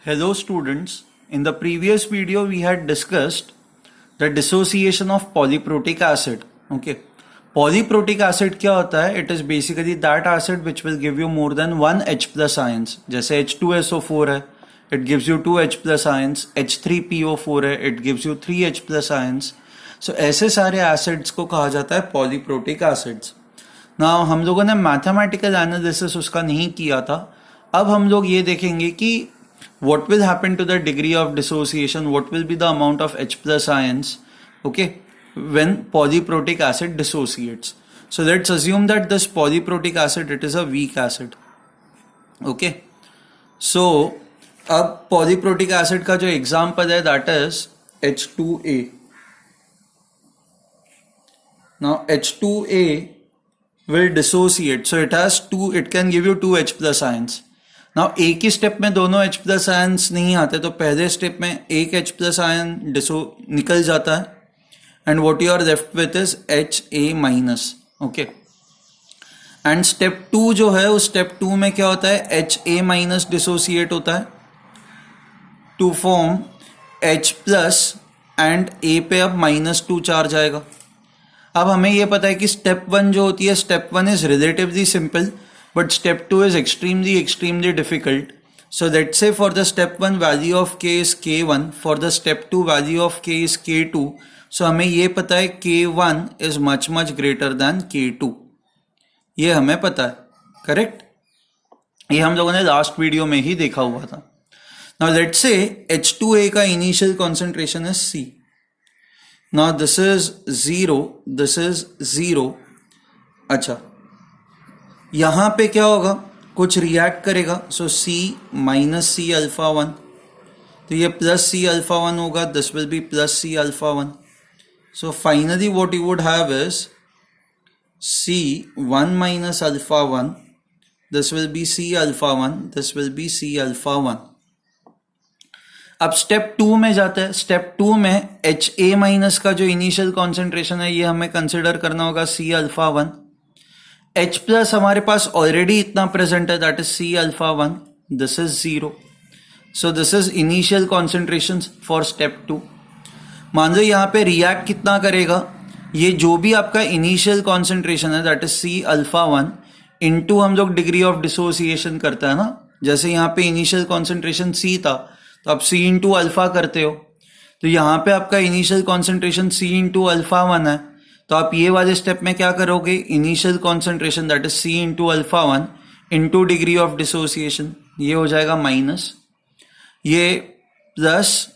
Hello students, in the previous video we had discussed the dissociation of polyprotic acid. Okay, polyprotic acid क्या होता है? It is basically that acid which will give you more than one H plus ions. जैसे H2SO4 है, it gives you 2 H plus ions. H3PO4 है, it gives you 3 H plus ions. So ऐसे सारे acids को कहा जाता है polyprotic acids. Now हम लोगों ने mathematical analysis उसका नहीं किया था. अब हम लोग ये देखेंगे कि what will happen to the degree of dissociation, what will be the amount of H plus ions, okay, when polyprotic acid dissociates. So let's assume that this polyprotic acid, it is a weak acid, okay. So अब polyprotic acid का जो example है, that is H2A. Now H2A will dissociate, so it can give you 2 H plus ions. Now एक ही step में दोनों H plus ions नहीं आते, तो पहले स्टेप में एक H प्लस आयन निकल जाता है and what you are left with is HA minus. Okay, and step 2 जो है, उस स्टेप 2 में क्या होता है, HA माइनस डिसोसिएट होता है to form H plus and A पे अब -2 चार्ज आएगा. अब हमें ये पता है कि स्टेप 1 जो होती है, step 1 is relatively simple, but step 2 is extremely difficult. So let's say for the step 1 value of k is k1, for the step 2 value of k is k2. So हमें ये पता है k1 is much greater than k2. ये हमें पता है, correct. ये हम लोगों ने लास्ट वीडियो में ही देखा हुआ था. Now let's say H2A का initial concentration is C. Now this is 0, this is 0. अच्छा, यहां पे क्या होगा, कुछ रिएक्ट करेगा, सो C माइनस C अल्फा 1, तो ये प्लस C अल्फा 1 होगा, this will B plus C alpha 1. So finally what you would have is C 1 minus alpha 1, this will be C alpha 1, this will be C alpha 1. अब step 2 में जाते हैं. Step 2 में HA minus का जो initial concentration है, ये हमें कंसिडर करना होगा C अल्फा 1. H प्लस हमारे पास ऑलरेडी इतना प्रेजेंट है, that is C alpha 1, this is 0. So this is initial concentration for step 2. मान लो यहाँ पे रिएक्ट कितना करेगा, ये जो भी आपका इनिशियल कॉन्सेंट्रेशन है, that is C alpha 1 into हम लोग डिग्री ऑफ डिसोसिएशन करता है ना. जैसे यहाँ पे इनिशियल कॉन्सेंट्रेशन C था, तो आप C इंटू अल्फा करते हो, तो यहाँ पे आपका initial concentration C into alpha 1 है, तो आप ये वाले स्टेप में क्या करोगे, initial concentration that is C into alpha 1 into degree of dissociation, ये हो जाएगा माइनस, ये प्लस,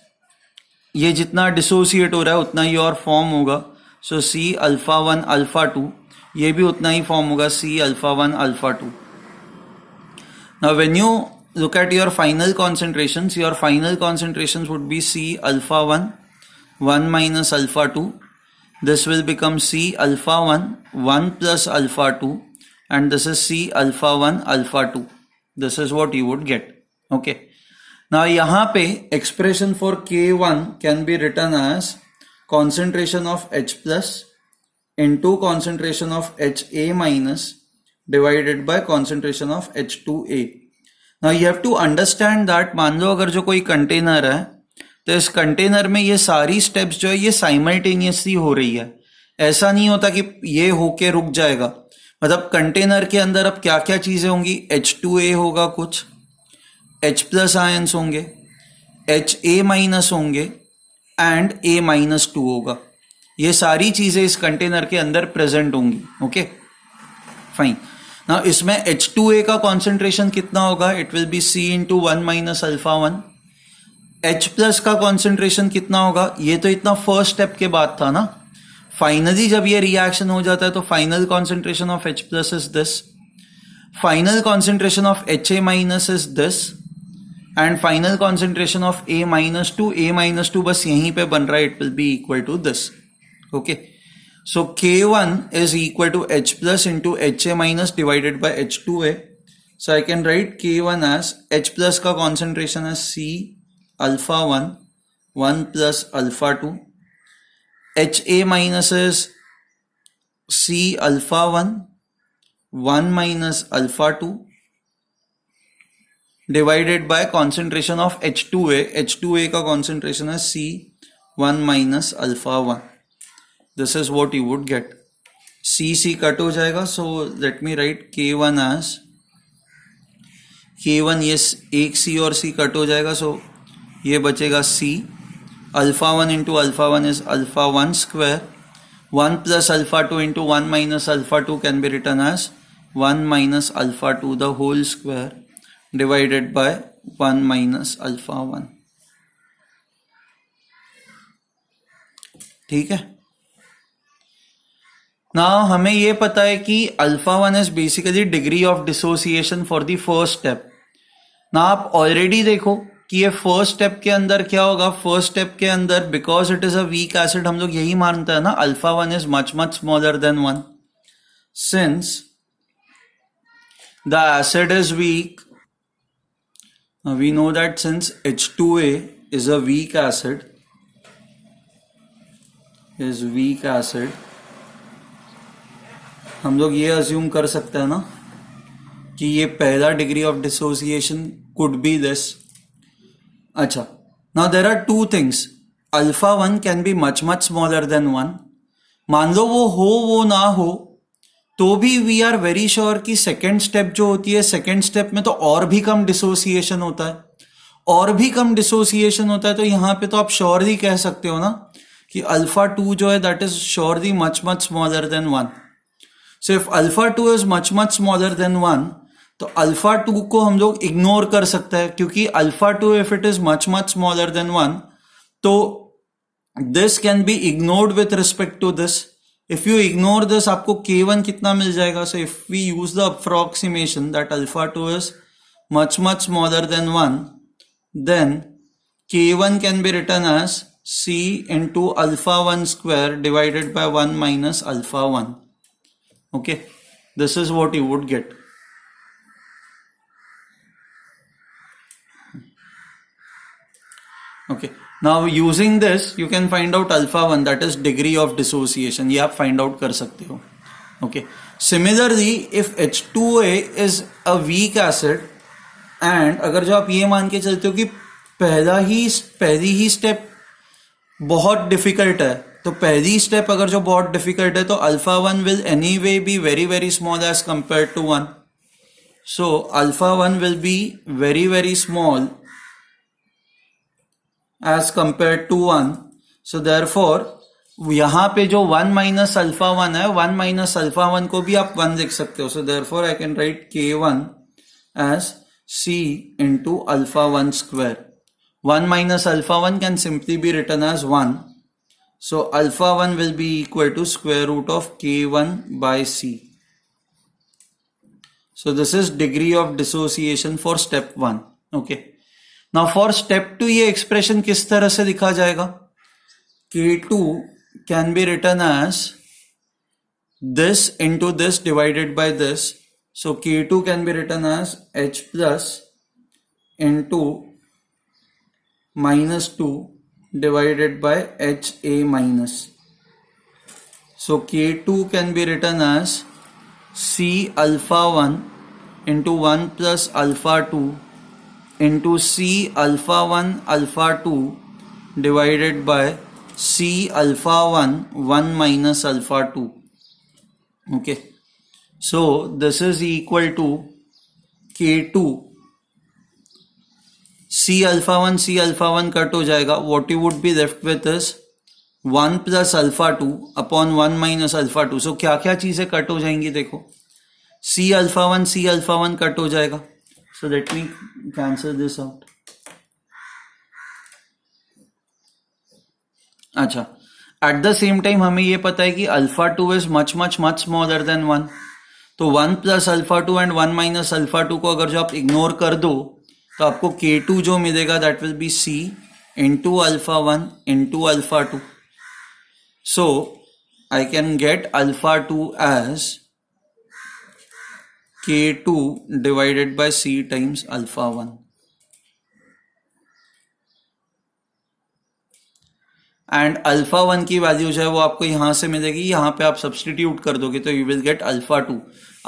ये जितना डिसोसिएट हो रहा है उतना ही और फॉर्म होगा, सो C अल्फा 1 अल्फा 2, ये भी उतना ही फॉर्म होगा, C alpha 1 alpha 2. Now when you look at your final concentrations would be C alpha 1 minus alpha 2. This will become C alpha 1 plus alpha 2, and this is C alpha 1 alpha 2. This is what you would get. Okay. Now यहाँ पे expression for K1 can be written as concentration of H plus into concentration of HA minus divided by concentration of H2A. Now you have to understand that, मान लो अगर जो कोई container है, तो इस container में ये सारी स्टेप्स जो है ये साइमल्टेनियसली हो रही है. ऐसा नहीं होता कि ये होके रुक जाएगा. मतलब कंटेनर के अंदर अब क्या क्या चीजें होंगी, H2A होगा, कुछ H प्लस आयंस होंगे, HA माइनस होंगे एंड A माइनस 2 होगा. ये सारी चीजें इस कंटेनर के अंदर प्रेजेंट होंगी. Okay, fine. नाउ इसमें H2A का कॉन्सेंट्रेशन कितना होगा, it will be C into 1 minus alpha 1. H plus का कॉन्सेंट्रेशन कितना होगा, ये तो इतना फर्स्ट स्टेप के बाद था ना. फाइनली जब ये रिएक्शन हो जाता है तो final concentration of H plus is this, final concentration of HA minus is this, and final concentration of A minus 2 बस यहीं पे बन रहा है, it will be equal to this. Okay, so K1 is equal to H plus into HA minus divided by H2A. So I can write K1 as H plus का concentration as C alpha 1 plus alpha 2. HA minus is C alpha 1 minus alpha 2 divided by concentration of H2A. H2A का concentration है C1 minus alpha 1. This is what you would get. C cut हो जाएगा, so let me write K1 as K1. ये एक C और C cut हो जाएगा, सो ये बचेगा C. Alpha 1 into alpha 1 is alpha 1 square. 1 plus alpha 2 into 1 minus alpha 2 can be written as 1 minus alpha 2 the whole square divided by 1 minus alpha 1. ठीक है ना. हमें ये पता है कि alpha 1 is basically degree of dissociation for the first step. ना आप ऑलरेडी देखो कि ये फर्स्ट स्टेप के अंदर क्या होगा. फर्स्ट स्टेप के अंदर because it is a weak acid, हम लोग यही मानते हैं ना, alpha 1 is much much smaller than 1. Since the acid is weak, we know that since H2A is a weak acid, हम लोग ये अज्यूम कर सकते हैं ना कि ये पहला degree of dissociation could be this. अच्छा, now there are two things. Alpha 1 can be much much smaller than 1. मान लो वो ना हो तो भी वी आर वेरी श्योर कि सेकेंड स्टेप जो होती है, सेकेंड स्टेप में तो और भी कम डिसोसिएशन होता है, तो यहां पे तो आप श्योरली कह सकते हो ना कि अल्फा 2 जो है that is surely much much smaller than 1. So if alpha 2 is much much smaller than 1, तो अल्फा 2 को हम लोग इग्नोर कर सकते हैं, क्योंकि alpha 2 if it is much much smaller than 1, तो this can be ignored with respect to this. If you ignore this, आपको K1 कितना मिल जाएगा. So if we use the approximation that alpha 2 is much much smaller than 1, then K1 can be written as C into alpha 1 square divided by 1 minus alpha 1. Okay, this is what you would get. Okay, now using this you can find out alpha 1, that is degree of dissociation. ये आप find out कर सकते हो. Okay, similarly if H2A is a weak acid, and अगर जो आप ये मान के चलते हो कि पहली ही स्टेप बहुत डिफिकल्ट है, तो पहली स्टेप अगर जो बहुत डिफिकल्ट है, तो alpha 1 will anyway be very very small as compare to 1. सो alpha 1 will be very very small as compare to 1. So therefore यहां पे जो 1 माइनस अल्फा 1 है, 1 माइनस अल्फा 1 को भी आप 1 लिख सकते हो. So therefore I can write K1 as C into alpha 1 square. 1 minus alpha 1 can simply be written as 1. So alpha 1 will be equal to square root of K1 by C. So this is degree of dissociation for step 1. Okay. Now for step 2 ये expression किस तरह से लिखा जाएगा. K2 can be written as this into this divided by this. So K2 can be written as H plus into minus 2 divided by HA minus. So K2 can be written as C alpha 1 into 1 plus alpha 2 into C alpha 1 alpha 2 divided by C alpha 1 1 minus alpha 2. Okay. So this is equal to K2. C alpha 1 cut हो जाएगा. What you would be left with is 1 plus alpha 2 upon 1 minus alpha 2. So क्या क्या चीजें cut हो जाएंगी देखो. C alpha 1 cut हो जाएगा. So let me cancel this out. अच्छा, एट द सेम टाइम हमें ये पता है कि alpha 2 is much much much smaller than 1. तो 1 plus alpha 2 and 1 minus alpha 2 को अगर जो आप इग्नोर कर दो, तो आपको K2 जो मिलेगा that will be C into alpha 1 into alpha 2. So I can get alpha 2 as K2 divided by C times alpha 1. And alpha 1 की वैल्यू जो है वो आपको यहां से मिलेगी, यहां पे आप सब्सटीट्यूट कर दोगे तो you will get alpha 2.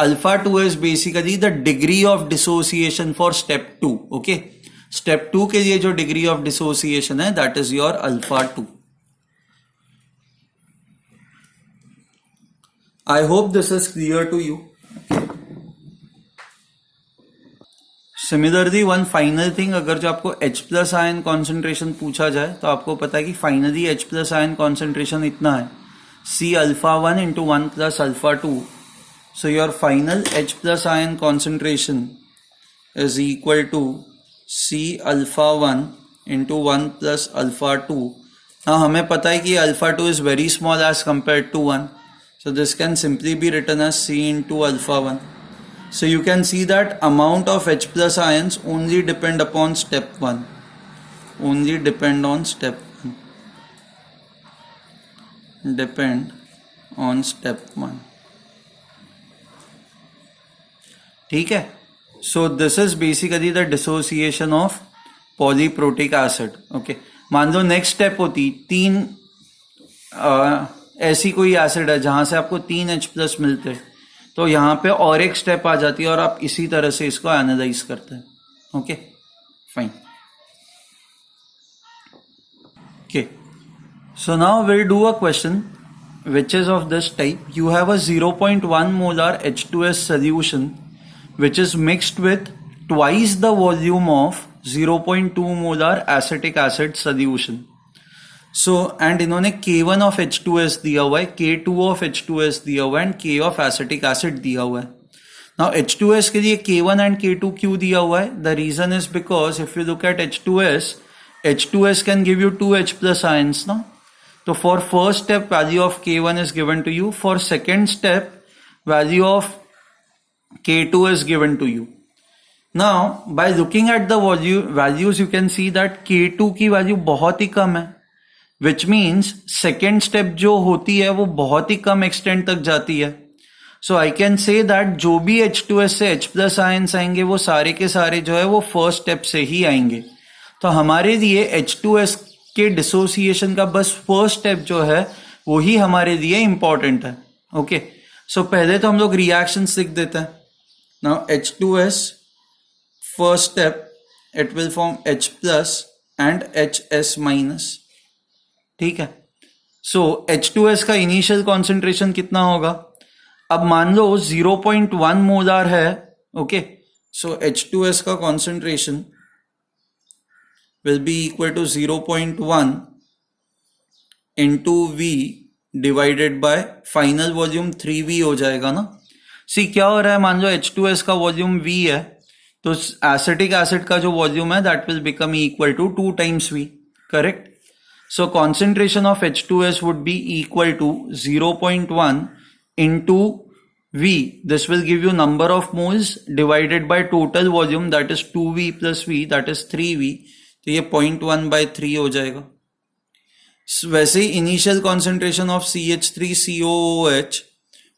Alpha 2 is basically the degree of dissociation for step 2. Okay, step 2 के लिए जो डिग्री ऑफ डिसोसिएशन है that is your alpha 2. I hope this is clear to you. Similarly one final thing, अगर जो आपको H plus ion concentration पूछा जाए तो आपको पता है कि finally H plus ion concentration इतना है, C alpha 1 into 1 plus alpha 2. So your final H plus ion concentration is equal to C alpha 1 into 1 plus alpha 2. हाँ, हमें पता है कि alpha 2 is very small as compare to 1, so this can simply be written as C into alpha 1. So you can see that amount of H plus ions only depend upon step 1. Only depend on step 1. Depend on step 1. ठीक है? So this is basically the dissociation of polyprotic acid. Okay. मान लो next step होती 3 ऐसी कोई acid है जहां से आपको 3 H प्लस मिलते हैं, तो यहाँ पे और एक स्टेप आ जाती है और आप इसी तरह से इसको एनालाइज करते हैं. Okay fine. Okay, so now will do a question which is of this type. You have a 0.1 molar H2S solution which is mixed with twice the volume of 0.2 molar acetic acid solution. So and इन्होंने K1 of H2S दिया हुआ है, K2 of H2S दिया हुआ है and K of acetic acid दिया हुआ है. Now H2S के लिए K1 and K2 क्यों दिया हुआ है? The reason is because if you look at H2S, H2S can give you 2 H plus ions, no? So for first step value of K1 is given to you. For second step value of K2 is given to you. Now by looking at the values you can see that K2 की value बहुत ही कम है, which means second step जो होती है वो बहुत ही कम extent तक जाती है. So I can say that जो भी H2S से H plus ions आएंगे वो सारे के सारे जो है वो फर्स्ट स्टेप से ही आएंगे. तो हमारे लिए H2S के डिसोसिएशन का बस फर्स्ट स्टेप जो है वो ही हमारे लिए इंपॉर्टेंट है. ओके, सो पहले तो हम लोग रिएक्शंस लिख देते हैं. Now H2S first step it will form H plus and HS minus. ठीक है, सो H2S का इनिशियल कॉन्सेंट्रेशन कितना होगा? अब मान लो 0.1 मोलार है. ओके, सो H2S का concentration will be equal to 0.1 into V divided by final volume 3V हो जाएगा ना. सी क्या हो रहा है, मान लो H2S का वॉल्यूम V है तो एसिटिक एसिड का जो वॉल्यूम है that will become equal to 2 times V. Correct. So concentration of H2S would be equal to 0.1 into V. This will give you number of moles divided by total volume, that is 2V plus V, that is 3V. तो ये 0.1/3 हो जाएगा. वैसे ही initial concentration of CH3COOH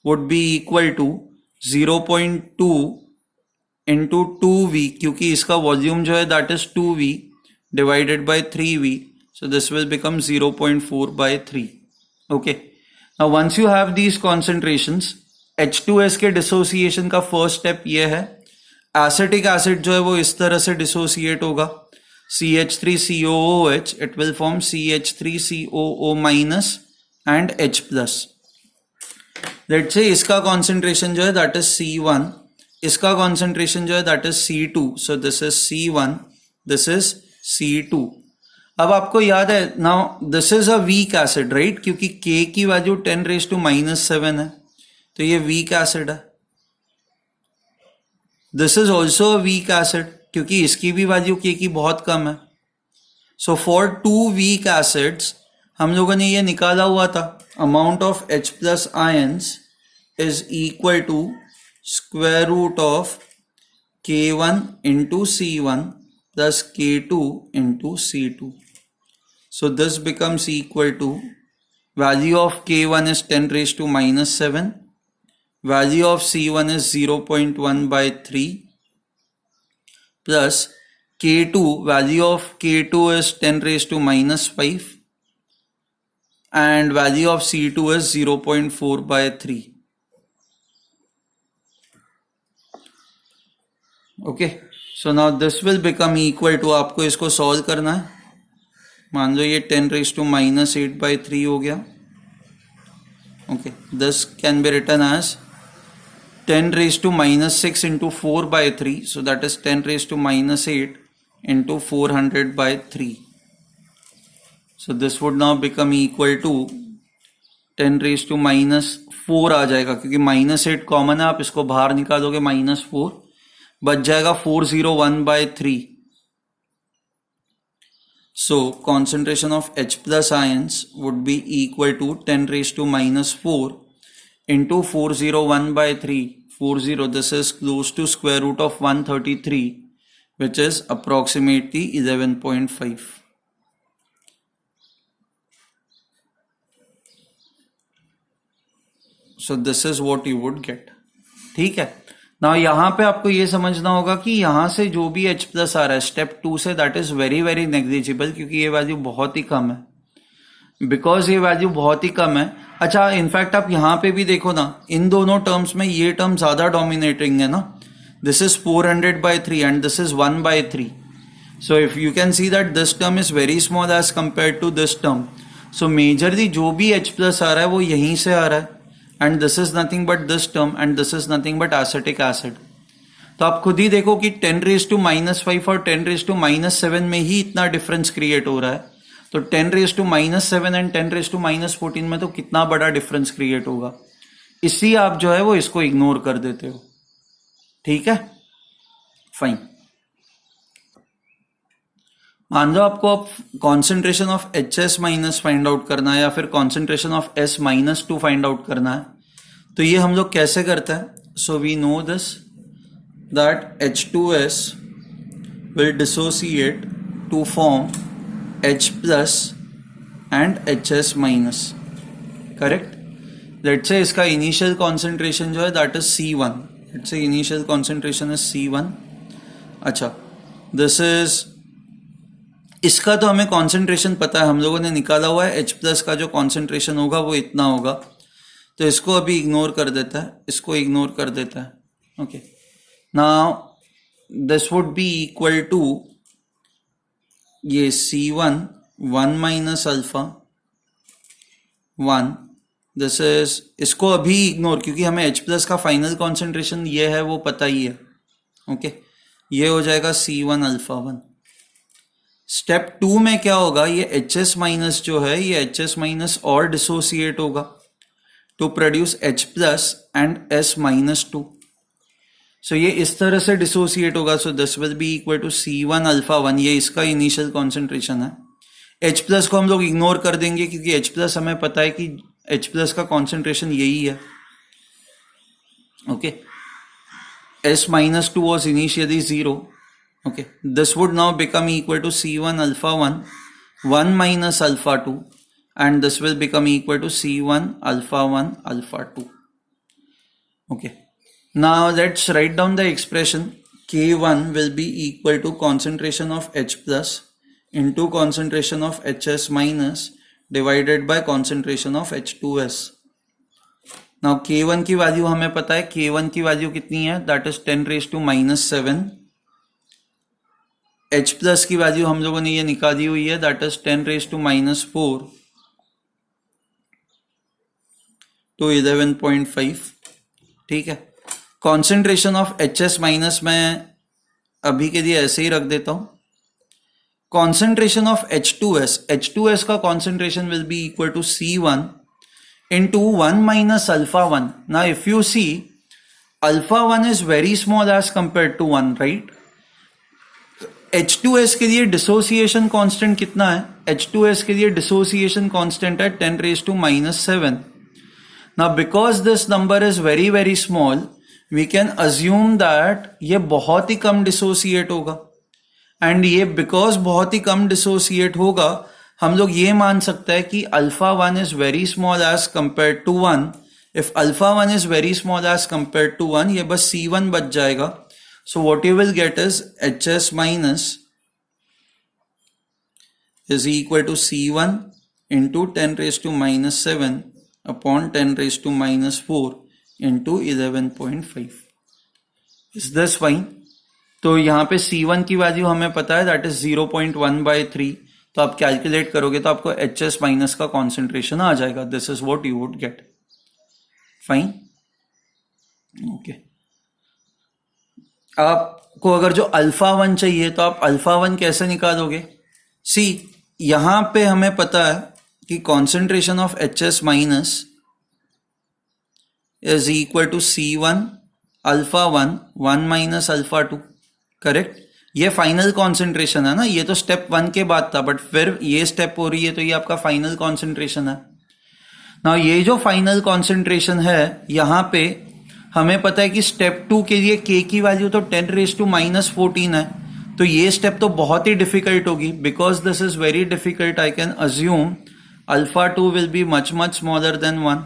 would be equal to 0.2 into 2V, क्योंकि इसका volume जो है that is 2V divided by 3V. So this will become 0.4/3. Okay. Now once you have these concentrations, H2S के डिसोसिएशन का फर्स्ट स्टेप ये है. Acetic acid जो है वो इस तरह से डिसोसिएट होगा. CH3COOH, it will form CH3COO minus and H plus. Let's say इसका कॉन्सेंट्रेशन जो है that is C1, इसका कॉन्सेंट्रेशन जो है that is C2. So this is C1, this is C2. अब आपको याद है, now this is a weak acid right, क्योंकि K की वैल्यू 10⁻⁻7 है तो ये वीक एसिड है. This is also a weak acid क्योंकि इसकी भी वैल्यू K की बहुत कम है. सो फॉर 2 वीक एसिड्स हम लोगों ने ये निकाला हुआ था, amount of H plus ions is equal to square root of K1 into C1 plus K2 into C2. So this becomes equal to, value of K1 is 10⁻⁻7, value of C1 is 0.1/3 plus K2, value of K2 is 10⁻⁻5 and value of C2 is 0.4/3. Okay, so now this will become equal to, आपको इसको solve करना है, मान लो ये 10⁻⁻8/3 हो गया. Okay, this can be written as 10⁻⁻6 into 4/3, so that is 10⁻⁻8 into 400/3. So this would now become equal to 10⁻⁻4 आ जाएगा, क्योंकि -8 कॉमन है, आप इसको बाहर निकालोगे -4 बच जाएगा 401/3. So concentration of H plus ions would be equal to 10⁻⁻4 into 401/3. 40, this is close to square root of 133, which is approximately 11.5. So this is what you would get. ठीक है. Now यहाँ पे आपको ये समझना होगा कि यहाँ से जो भी H प्लस आ रहा है स्टेप 2 से, that is very very negligible, क्योंकि ये वैल्यू बहुत ही कम है. बिकॉज ये वैल्यू बहुत ही कम है. अच्छा, इनफैक्ट आप यहाँ पे भी देखो ना, इन दोनों टर्म्स में ये टर्म ज्यादा डोमिनेटिंग है ना. This is 400/3 and this is 1/3. So if you can see that this term is very small as compare to this term. So majorly जो भी H प्लस आ रहा है वो यहीं से आ रहा है, and this is nothing but this term, and this is nothing but acetic acid. तो आप खुद ही देखो कि 10⁻⁻5 और 10⁻⁻7 में ही इतना डिफरेंस क्रिएट हो रहा है. तो 10⁻⁻7 एंड 10⁻⁻14 में तो कितना बड़ा डिफरेंस क्रिएट होगा. इसी आप जो है वो इसको इग्नोर कर देते हो. ठीक है, फाइन. मान लो आपको अब concentration of HS minus find out करना है, या फिर concentration of S-2 find out करना है. तो ये हम लोग कैसे करते हैं? So we know this that H2S will dissociate to form H plus and HS minus. Correct. Let's say इसका इनिशियल कॉन्सेंट्रेशन जो है that is C1. Let's say initial concentration is C1. अच्छा, दिस इज, इसका तो हमें concentration पता है, हम लोगों ने निकाला हुआ है. H प्लस का जो कॉन्सेंट्रेशन होगा वो इतना होगा. तो इसको अभी इग्नोर कर देता है, इसको इग्नोर कर देता है. Okay, now this would be equal to ये C1 1 minus alpha 1. This is, इसको अभी इग्नोर, क्योंकि हमें H प्लस का फाइनल कॉन्सेंट्रेशन ये है वो पता ही है. ओके, ये हो जाएगा C1 अल्फा 1. स्टेप 2 में क्या होगा, ये HS माइनस जो है, ये HS माइनस और डिसोसिएट होगा to produce H plus and S-2. So ये इस तरह से डिसोसिएट होगा. So this will be equal to C1 alpha 1. ये इसका इनिशियल कॉन्सेंट्रेशन है. H प्लस को हम लोग इग्नोर कर देंगे, क्योंकि H प्लस हमें पता है कि H प्लस का कॉन्सेंट्रेशन यही है. Okay, S-2 was initially 0. Okay, this would now become equal to C1 alpha 1 1 minus alpha 2, and this will become equal to C1 alpha 1 alpha 2. Okay, now let's write down the expression. K1 will be equal to concentration of H plus into concentration of HS minus divided by concentration of H2S. Now K1 की value हमें पता है. K1 की value कितनी है, that is 10⁻⁻7. H plus की value हम लोगों ने ये निकाली हुई है, दैट इज 10⁻⁻4 to 11.5. ठीक है. कॉन्सेंट्रेशन ऑफ HS माइनस मैं अभी के लिए ऐसे ही रख देता हूं. कॉन्सेंट्रेशन ऑफ H2S का concentration will be equal to C1 into 1 minus alpha 1. Now if you see, alpha 1 is very small as compared to 1, right? H2S के लिए डिसोसिएशन कांस्टेंट कितना है? H2S के लिए डिसोसिएशन कांस्टेंट है 10⁻⁻7. Now because this number is very very small, we can assume that ये बहुत ही कम dissociate होगा. एंड ये बिकॉज बहुत ही कम डिसोसिएट होगा, हम लोग ये मान सकते हैं कि alpha 1 is very small as compare to 1. If alpha 1 is very small as compared to 1, ये बस C1 बच जाएगा. So what you will get is HS minus is equal to C1 into 10 raised to minus 7 upon 10 raised to minus 4 into 11.5. Is this fine? तो यहाँ पे C1 की value हमें पता है, दैट इज 0.1/3. तो आप कैलकुलेट करोगे तो आपको HS माइनस का कॉन्सेंट्रेशन आ जाएगा. This is what you would gate. Fine. Okay. आपको अगर जो अल्फा 1 चाहिए तो आप अल्फा 1 कैसे निकालोगे? सी, यहां पे हमें पता है कि concentration of HS minus is equal to C1 alpha 1 minus alpha 2. Correct. ये फाइनल कॉन्सेंट्रेशन है ना, ये तो स्टेप 1 के बाद था, बट फिर ये स्टेप हो रही है तो ये आपका फाइनल कॉन्सेंट्रेशन है. ना ये जो फाइनल कॉन्सेंट्रेशन है यहां पे हमें पता है कि स्टेप 2 के लिए K की वैल्यू तो 10 रेज टू माइनस 14 है. तो ये स्टेप तो बहुत ही डिफिकल्ट होगी. Because this is very difficult, I can assume alpha 2 will be much smaller than 1.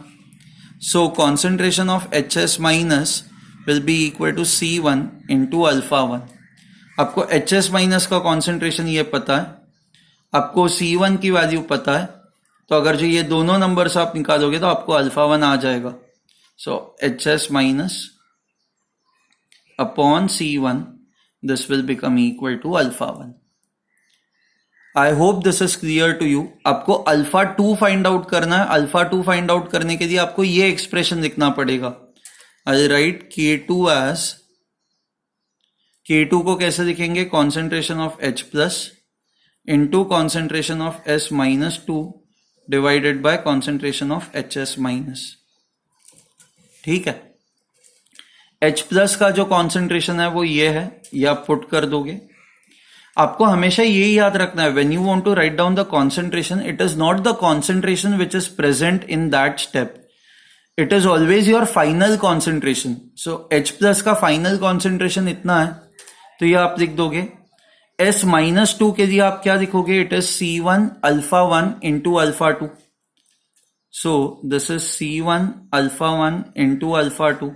So concentration of HS minus will be equal to C1 into alpha 1. आपको HS minus का concentration ये पता है, आपको C1 की value पता है. तो अगर जो ये दोनों नंबर्स आप निकालोगे तो आपको अल्फा 1 आ जाएगा. So HS minus upon C1, this will become equal to alpha 1. I hope this is clear to you. आपको अल्फा 2 फाइंड आउट करना है. अल्फा 2 फाइंड आउट करने के लिए आपको ये एक्सप्रेशन लिखना पड़ेगा. आई राइट K2 एज, K2 को कैसे लिखेंगे? Concentration of H plus into concentration of S minus 2 divided by concentration of HS minus. ठीक है. H प्लस का जो कॉन्सेंट्रेशन है वो ये है, ये आप पुट कर दोगे. आपको हमेशा ये याद रखना है, when you want to write down the concentration, it is not the concentration which is present in that step, it is always your final concentration. So H plus का फाइनल कॉन्सेंट्रेशन इतना है, तो ये आप लिख दोगे. S माइनस 2 के लिए आप क्या लिखोगे? It is C1 alpha 1 into alpha 2. So this is C1 alpha 1 into alpha 2.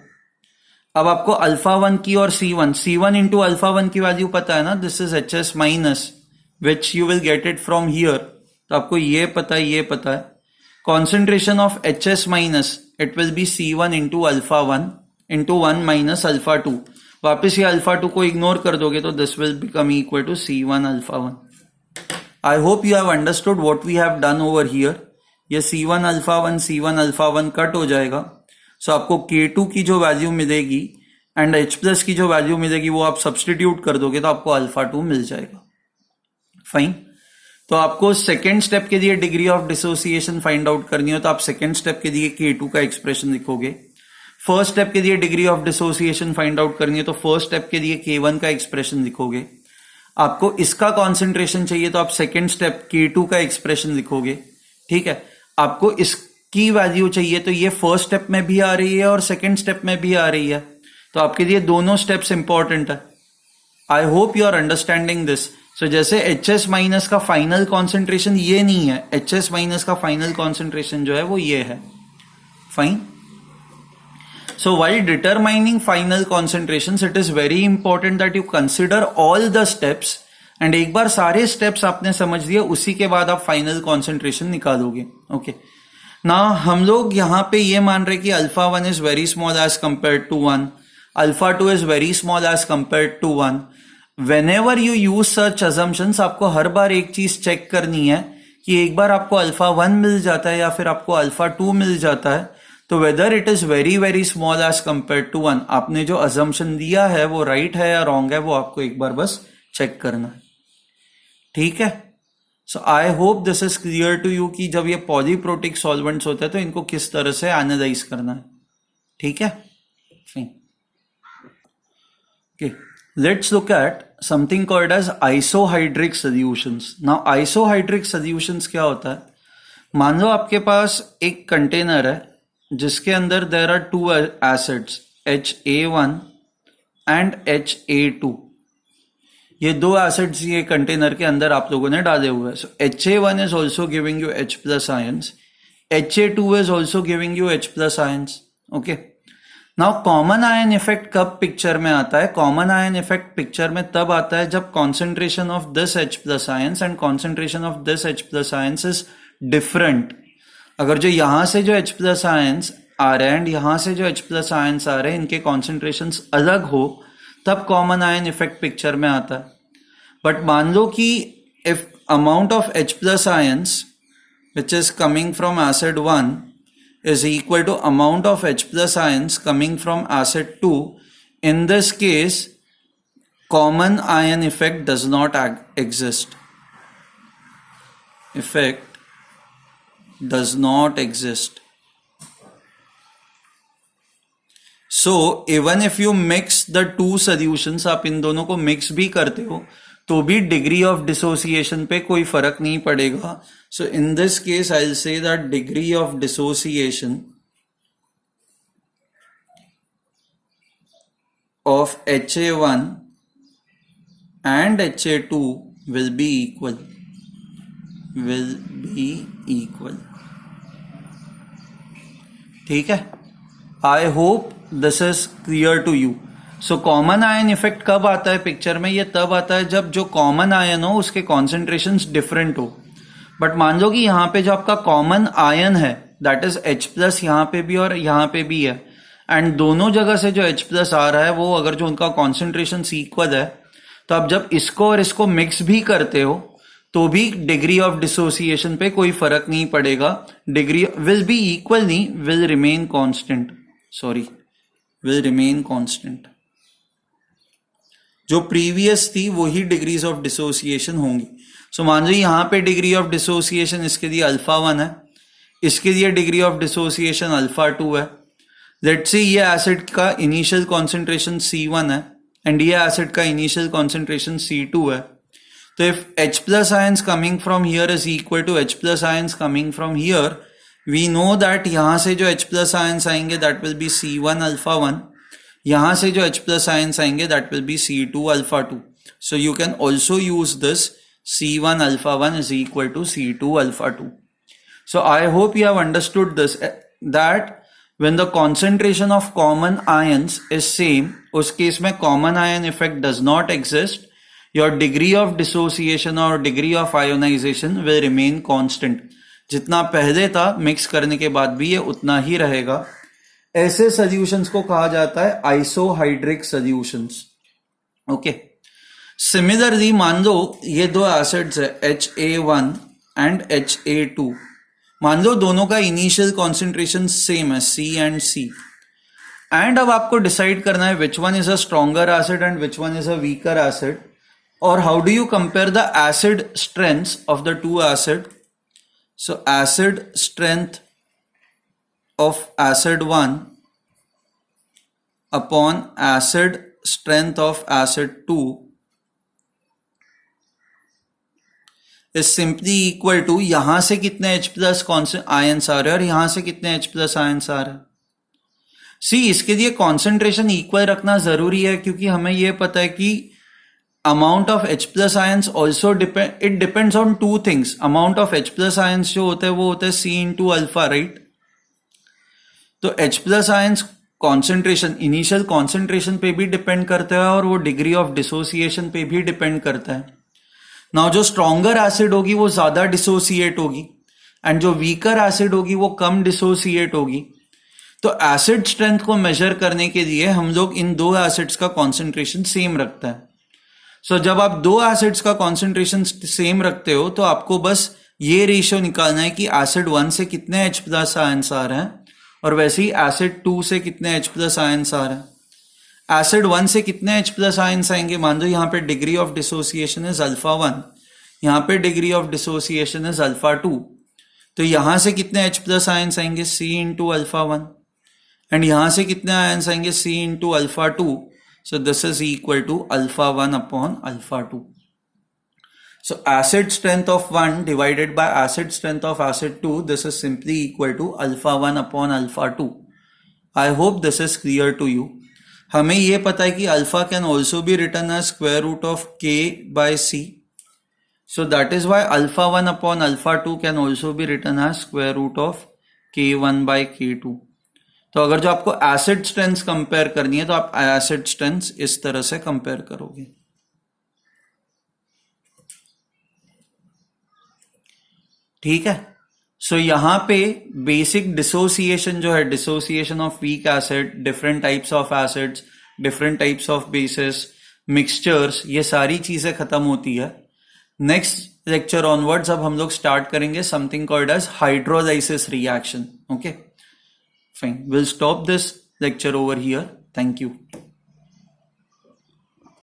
अब आपको अल्फा 1 की और C1 इंटू अल्फा 1 की वैल्यू पता है ना, this is HS minus which you will get it from here. तो आपको ये पता है, ये पता है. Concentration of HS minus it will be C1 into alpha 1 into 1 minus alpha 2. वापिस ये अल्फा 2 को इग्नोर कर दोगे तो this will become equal to C1 alpha 1. I hope you have understood what we have done over here. ये C1 alpha 1 cut हो जाएगा. सो आपको K2 की जो वैल्यू मिलेगी एंड H प्लस की जो वैल्यू मिलेगी वो आप सब्सटीट्यूट कर दोगे तो आपको अल्फा 2 मिल जाएगा. फाइन. तो आपको सेकेंड स्टेप के लिए degree of dissociation find out करनी हो तो आप सेकेंड स्टेप के लिए K2 का एक्सप्रेशन लिखोगे. फर्स्ट स्टेप के लिए degree of dissociation find out करनी है तो फर्स्ट स्टेप के लिए K1 का एक्सप्रेशन लिखोगे. आपको इसका कॉन्सेंट्रेशन चाहिए तो आप सेकेंड स्टेप K2 का एक्सप्रेशन लिखोगे. ठीक है. आपको इसकी वैल्यू चाहिए तो ये फर्स्ट स्टेप में भी आ रही है और सेकेंड स्टेप में भी आ रही है. तो आपके लिए दोनों स्टेप्स इंपॉर्टेंट है. I hope you are understanding this. So जैसे HS माइनस का फाइनल कॉन्सेंट्रेशन ये नहीं है, HS माइनस का फाइनल कॉन्सेंट्रेशन जो है वो ये है. Fine. So while determining final concentrations, it is very important that you consider all the steps and एक बार सारे steps आपने समझ लिए उसी के बाद आप final concentration निकालोगे. Okay. Now हम लोग यहाँ पे ये मान रहे कि alpha 1 is very small as compared to 1, alpha 2 is very small as compared to 1. Whenever you use such assumptions, आपको हर बार एक चीज चेक करनी है कि एक बार आपको alpha 1 मिल जाता है या फिर आपको alpha 2 मिल जाता है तो whether it is very very small as compare to 1, आपने जो अजम्पशन दिया है वो राइट है या रॉन्ग है वो आपको एक बार बस चेक करना है. ठीक है. So I hope this is clear to you कि जब ये पॉलीप्रोटिक सॉल्वेंट्स होते हैं तो इनको किस तरह से एनालाइज करना है. ठीक है. Okay, let's look at something called as isohydric solutions. Now isohydric solutions क्या होता है? मान लो आपके पास एक कंटेनर है जिसके अंदर there are 2 acids HA1 and HA2. ये 2 एसिड्स ये कंटेनर के अंदर आप लोगों ने डाले हुए हैं. सो HA1 is also giving you H plus ions, HA2 is also giving you H plus ions. Okay. Now common ion effect कब पिक्चर में आता है? कॉमन आयन इफेक्ट पिक्चर में तब आता है जब concentration of this H plus ions and concentration of this H plus ions is different, अगर जो यहाँ से जो H प्लस आयंस आ रहे हैं एंड यहाँ से जो H प्लस आयंस आ रहे हैं इनके कॉन्सेंट्रेशंस अलग हो, तब कॉमन आयन इफेक्ट पिक्चर में आता है. बट मान लो कि if amount of H plus ions which is coming from acid 1 is equal to amount of H plus ions coming from acid 2, in this case common ion effect does not exist. Effect does not exist. So even if you mix the two solutions, आप इन दोनों को mix भी करते हो तो भी degree of dissociation पे कोई फर्क नहीं पड़ेगा. So in this case I will say that degree of dissociation of HA1 and HA2 will be equal. ठीक है. I hope this is clear to you. So common ion effect कब आता है पिक्चर में? ये तब आता है जब जो कॉमन आयन हो उसके कॉन्सेंट्रेशंस डिफरेंट हो. बट मान लो कि यहाँ पे जो आपका कॉमन आयन है दैट इज H प्लस, यहाँ पे भी और यहाँ पे भी है, एंड दोनों जगह से जो H प्लस आ रहा है वो अगर जो उनका कॉन्सेंट्रेशन इक्वल है, तो आप जब इसको और इसको मिक्स भी करते हो तो भी डिग्री ऑफ डिसोसिएशन पे कोई फर्क नहीं पड़ेगा. डिग्री विल बी इक्वल नहीं, will remain constant. Will remain constant. जो प्रीवियस थी वही डिग्रीज ऑफ डिसोसिएशन होंगी. सो मान लो यहाँ पे डिग्री ऑफ डिसोसिएशन इसके लिए अल्फा 1 है, इसके लिए डिग्री ऑफ डिसोसिएशन अल्फा 2 है. लेट्स सी ये एसिड का इनिशियल कॉन्सेंट्रेशन C1 है एंड ये एसिड का इनिशियल कॉन्सेंट्रेशन C2 है. तो if H plus ions coming from here is equal to H plus ions coming from here, we know that यहाँ से जो H प्लस आयंस आएंगे that will be C1 alpha 1, यहाँ से जो H प्लस आयंस आएंगे that will be C2 alpha 2. So you can also use this C1 alpha 1 is equal to C2 alpha 2. So I hope you have understood this, that when the concentration of common ions is same, उस case में common ion effect does not exist. Your degree of dissociation or degree of ionization will remain constant. जितना पहले था mix करने के बाद भी ये उतना ही रहेगा. ऐसे सॉल्यूशंस को कहा जाता है आइसोहाइड्रिक सॉल्यूशंस. ओके. सिमिलरली मान लो ये दो एसिड्स है HA1 एंड HA2. मान लो दोनों का इनिशियल कॉन्सेंट्रेशन सेम है C एंड C, एंड अब आपको डिसाइड करना है which one is a stronger acid and which one is a weaker acid, और how do you compare the acid strengths of the two acid. So acid strength of acid 1 upon acid strength of acid 2 is simply equal to यहां से कितने H plus ions आ रहे हैं और यहां से कितने H प्लस आयंस आ रहे हैं. सी इसके लिए कॉन्सेंट्रेशन इक्वल रखना जरूरी है क्योंकि हमें यह पता है कि amount of H plus ions also it depends on two things. Amount of H plus ions जो होता है वो होता है C इंटू अल्फा, राइट. तो H plus ions concentration initial concentration पे भी डिपेंड करता है और वो डिग्री ऑफ डिसोसिएशन पे भी डिपेंड करता है. नाउ जो स्ट्रॉन्गर एसिड होगी वो ज्यादा डिसोसिएट होगी एंड जो वीकर एसिड होगी वो कम डिसोसिएट होगी. तो एसिड स्ट्रेंथ को मेजर करने के लिए हम लोग इन दो एसिड्स का कॉन्सेंट्रेशन सेम रखता है. सो जब आप दो एसिड्स का कॉन्सेंट्रेशन सेम रखते हो तो आपको बस ये रेशियो निकालना है कि एसिड 1 से कितने H प्लस आयंस आ रहे हैं और वैसे ही एसिड 2 से कितने H प्लस आयंस आ रहे हैं. एसिड 1 से कितने H प्लस आयंस आएंगे? मान लो यहाँ पे degree of dissociation is alpha 1, यहाँ पे degree of dissociation is alpha 2. तो यहां से कितने H प्लस आयंस आएंगे? C इंटू अल्फा 1, एंड यहां से कितने आयंस आएंगे? C into alpha 2. So this is equal to alpha 1 upon alpha 2. So acid strength of 1 divided by acid strength of acid 2, this is simply equal to alpha 1 upon alpha 2. I hope this is clear to you. हमें यह पता है कि alpha can also be written as square root of K by C. So that is why alpha 1 upon alpha 2 can also be written as square root of K1 by K2. तो अगर जो आपको acid strength compare करनी है तो आप acid strength इस तरह से कंपेयर करोगे. ठीक है. सो यहाँ पे बेसिक डिसोसिएशन जो है, dissociation of weak acid, different types of acids, different types of basis, mixtures, ये सारी चीजें खत्म होती है. नेक्स्ट लेक्चर ऑनवर्ड्स अब हम लोग स्टार्ट करेंगे something called as hydrolysis reaction. Okay, fine, will stop this lecture over here. Thank you.